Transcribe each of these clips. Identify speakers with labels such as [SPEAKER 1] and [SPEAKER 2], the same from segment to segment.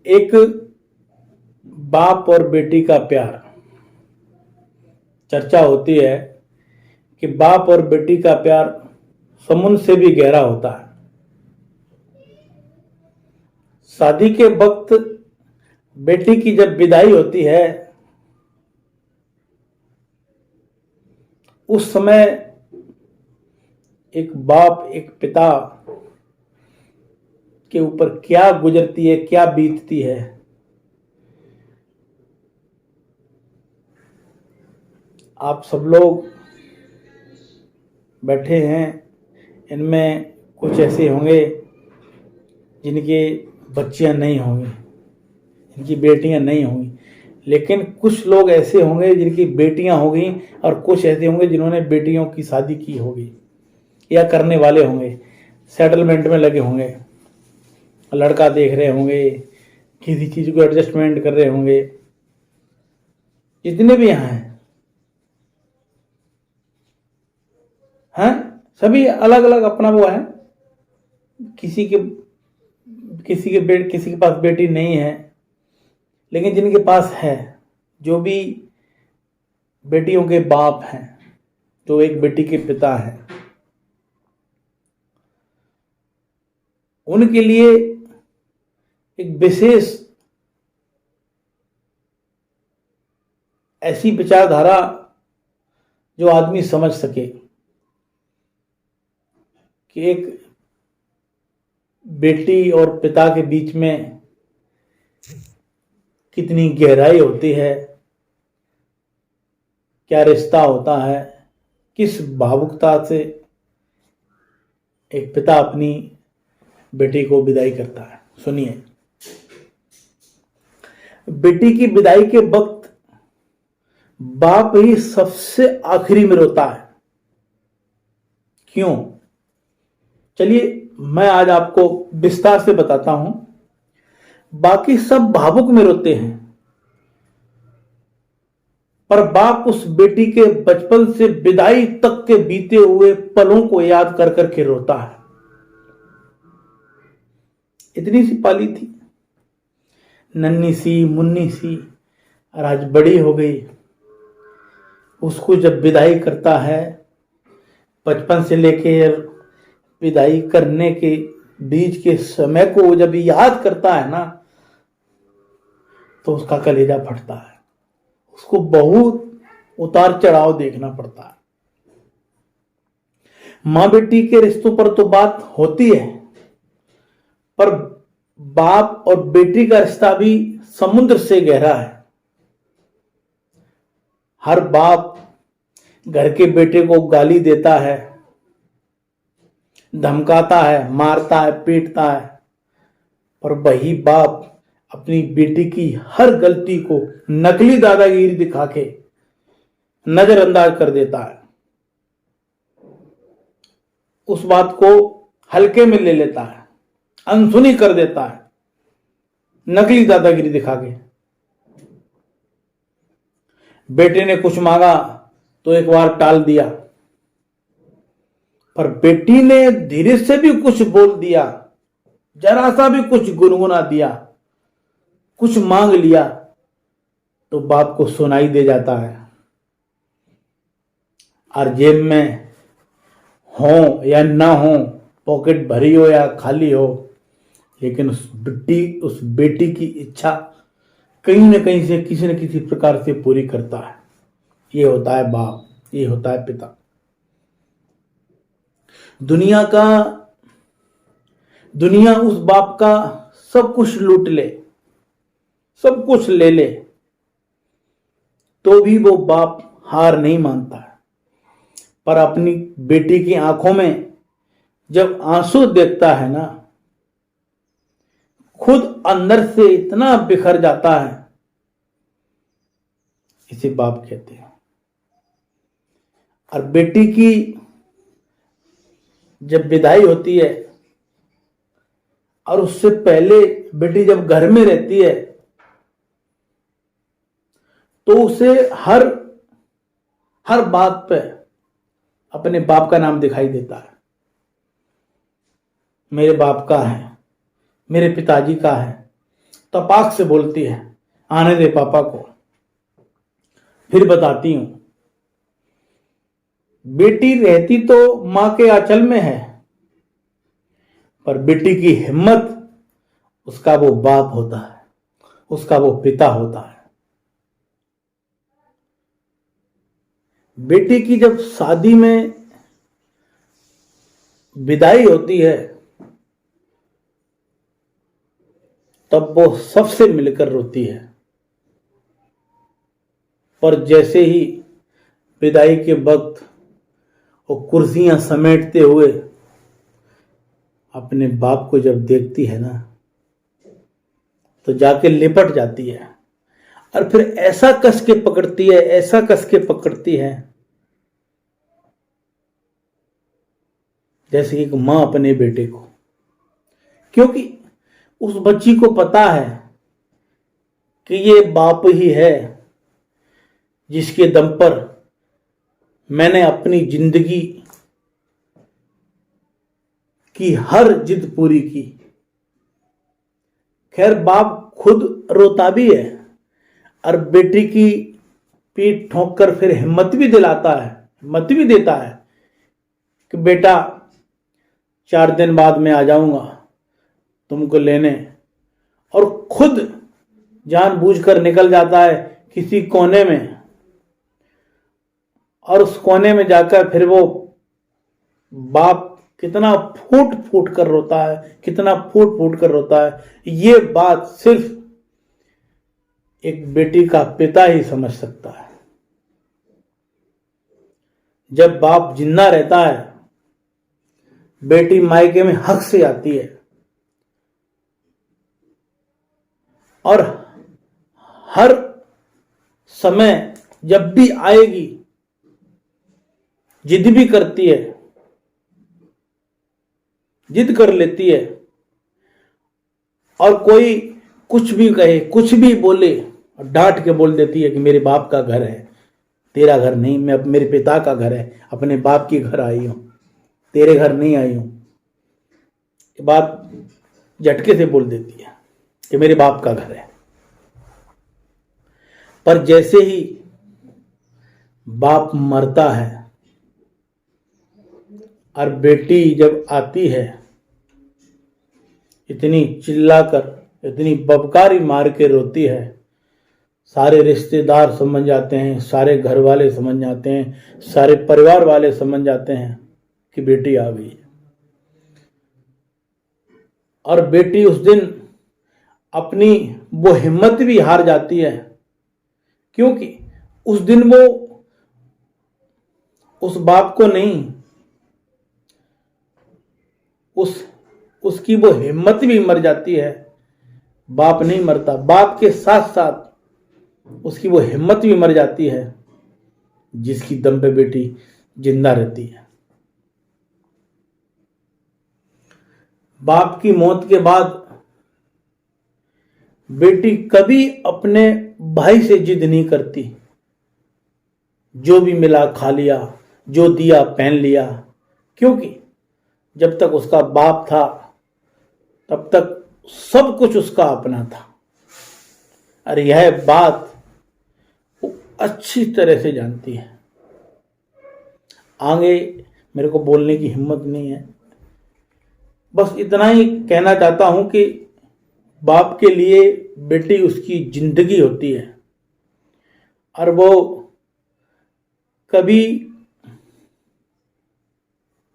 [SPEAKER 1] एक बाप और बेटी का प्यार, चर्चा होती है कि बाप और बेटी का प्यार समुद्र से भी गहरा होता है। शादी के वक्त बेटी की जब विदाई होती है, उस समय एक बाप, एक पिता के ऊपर क्या गुजरती है, क्या बीतती है। आप सब लोग बैठे हैं, इनमें कुछ ऐसे होंगे जिनके बच्चियां नहीं होंगी, जिनकी बेटियां नहीं होंगी, लेकिन कुछ लोग ऐसे होंगे जिनकी बेटियां होंगी और कुछ ऐसे होंगे जिन्होंने बेटियों की शादी की होगी या करने वाले होंगे, सेटलमेंट में लगे होंगे, लड़का देख रहे होंगे, किसी चीज को एडजस्टमेंट कर रहे होंगे। जितने भी यहाँ हैं सभी अलग अलग अपना वो है। किसी के पास बेटी नहीं है, लेकिन जिनके पास है, जो भी बेटियों के बाप हैं, जो एक बेटी के पिता हैं, उनके लिए एक विशेष ऐसी विचारधारा जो आदमी समझ सके कि एक बेटी और पिता के बीच में कितनी गहराई होती है, क्या रिश्ता होता है, किस भावुकता से एक पिता अपनी बेटी को विदाई करता है। सुनिए, बेटी की विदाई के वक्त बाप ही सबसे आखिरी में रोता है। क्यों? चलिए मैं आज आपको विस्तार से बताता हूं। बाकी सब भावुक में रोते हैं, पर बाप उस बेटी के बचपन से विदाई तक के बीते हुए पलों को याद कर करके रोता है। इतनी सी पाली थी, नन्ही सी मुन्नी सी, और आज बड़ी हो गई। उसको जब विदाई करता है, बचपन से लेके विदाई करने के बीच के समय को जब याद करता है ना, तो उसका कलेजा फटता है। उसको बहुत उतार चढ़ाव देखना पड़ता है। मां बेटी के रिश्तों पर तो बात होती है, पर बाप और बेटी का रिश्ता भी समुद्र से गहरा है। हर बाप घर के बेटे को गाली देता है, धमकाता है, मारता है, पीटता है, पर वही बाप अपनी बेटी की हर गलती को नकली दादागिरी दिखा के नजरअंदाज कर देता है। उस बात को हल्के में ले लेता है, अनसुनी कर देता है, नकली दादागिरी दिखा के। बेटे ने कुछ मांगा तो एक बार टाल दिया, पर बेटी ने धीरे से भी कुछ बोल दिया, जरा सा भी कुछ गुनगुना दिया, कुछ मांग लिया, तो बाप को सुनाई दे जाता है। और जेब में हो या ना हो, पॉकेट भरी हो या खाली हो, लेकिन उस बेटी की इच्छा कहीं ना कहीं से किसी न किसी प्रकार से पूरी करता है। ये होता है बाप, ये होता है पिता। दुनिया उस बाप का सब कुछ लूट ले, सब कुछ ले ले, तो भी वो बाप हार नहीं मानता है। पर अपनी बेटी की आंखों में जब आंसू देखता है ना, खुद अंदर से इतना बिखर जाता है। इसे बाप कहते हैं। और बेटी की जब विदाई होती है, और उससे पहले बेटी जब घर में रहती है, तो उसे हर बात पे अपने बाप का नाम दिखाई देता है। मेरे बाप का है, मेरे पिताजी का है, तपाक से बोलती है, आने दे पापा को, फिर बताती हूं। बेटी रहती तो मां के आंचल में है, पर बेटी की हिम्मत उसका वो बाप होता है, उसका वो पिता होता है। बेटी की जब शादी में विदाई होती है, तब वो सबसे मिलकर रोती है, पर जैसे ही विदाई के वक्त वो कुर्सियां समेटते हुए अपने बाप को जब देखती है ना, तो जाके लिपट जाती है और फिर ऐसा कस के पकड़ती है, ऐसा कस के पकड़ती है, जैसे एक मां अपने बेटे को। क्योंकि उस बच्ची को पता है कि ये बाप ही है जिसके दम पर मैंने अपनी जिंदगी की हर जिद पूरी की। खैर, बाप खुद रोता भी है और बेटी की पीठ ठोक कर फिर हिम्मत भी दिलाता है, हिम्मत भी देता है कि बेटा 4 दिन बाद मैं आ जाऊंगा तुमको लेने, और खुद जानबूझकर निकल जाता है किसी कोने में, और उस कोने में जाकर फिर वो बाप कितना फूट फूट कर रोता है, कितना फूट फूट कर रोता है। ये बात सिर्फ एक बेटी का पिता ही समझ सकता है। जब बाप जिंदा रहता है, बेटी मायके में हक से आती है और हर समय जब भी आएगी जिद भी करती है, जिद कर लेती है, और कोई कुछ भी कहे, कुछ भी बोले, और डांट के बोल देती है कि मेरे बाप का घर है, तेरा घर नहीं, मैं मेरे पिता का घर है, अपने बाप के घर आई हूं, तेरे घर नहीं आई हूं। ये बात झटके से बोल देती है कि मेरे बाप का घर है। पर जैसे ही बाप मरता है और बेटी जब आती है, इतनी चिल्लाकर, इतनी बबकारी मार के रोती है, सारे रिश्तेदार समझ जाते हैं, सारे घर वाले समझ जाते हैं, सारे परिवार वाले समझ जाते हैं कि बेटी आ गई है। और बेटी उस दिन अपनी वो हिम्मत भी हार जाती है, क्योंकि उस दिन वो उस बाप को नहीं, उसकी वो हिम्मत भी मर जाती है। बाप नहीं मरता, बाप के साथ साथ उसकी वो हिम्मत भी मर जाती है जिसकी दम पे बेटी जिंदा रहती है। बाप की मौत के बाद बेटी कभी अपने भाई से जिद नहीं करती, जो भी मिला खा लिया, जो दिया पहन लिया, क्योंकि जब तक उसका बाप था तब तक सब कुछ उसका अपना था। और यह बात वो अच्छी तरह से जानती है। आगे मेरे को बोलने की हिम्मत नहीं है, बस इतना ही कहना चाहता हूं कि बाप के लिए बेटी उसकी जिंदगी होती है, और वो कभी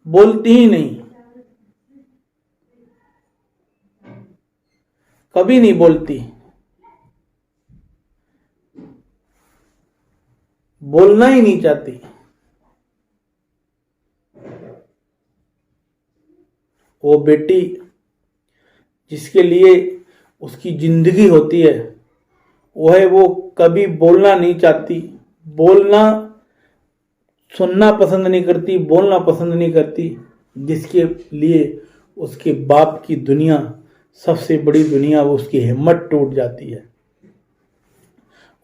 [SPEAKER 1] बोलती ही नहीं, कभी नहीं बोलती, बोलना ही नहीं चाहती। वो बेटी जिसके लिए उसकी जिंदगी होती है, वो कभी बोलना नहीं चाहती, बोलना सुनना पसंद नहीं करती, बोलना पसंद नहीं करती, जिसके लिए उसके बाप की दुनिया, सबसे बड़ी दुनिया, वो उसकी हिम्मत टूट जाती है,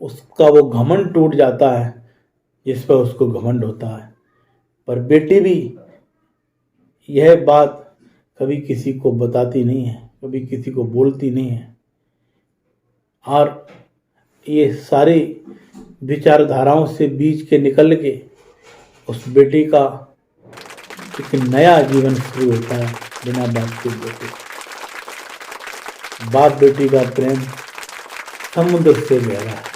[SPEAKER 1] उसका वो घमंड टूट जाता है जिस पर उसको घमंड होता है। पर बेटी भी यह बात कभी किसी को बताती नहीं है, कभी किसी को बोलती नहीं है, और ये सारी विचारधाराओं से बीच के निकल के उस बेटी का एक नया जीवन शुरू होता है बिना बाप के बेटे। बाप बेटी का प्रेम समुद्र से गहरा है।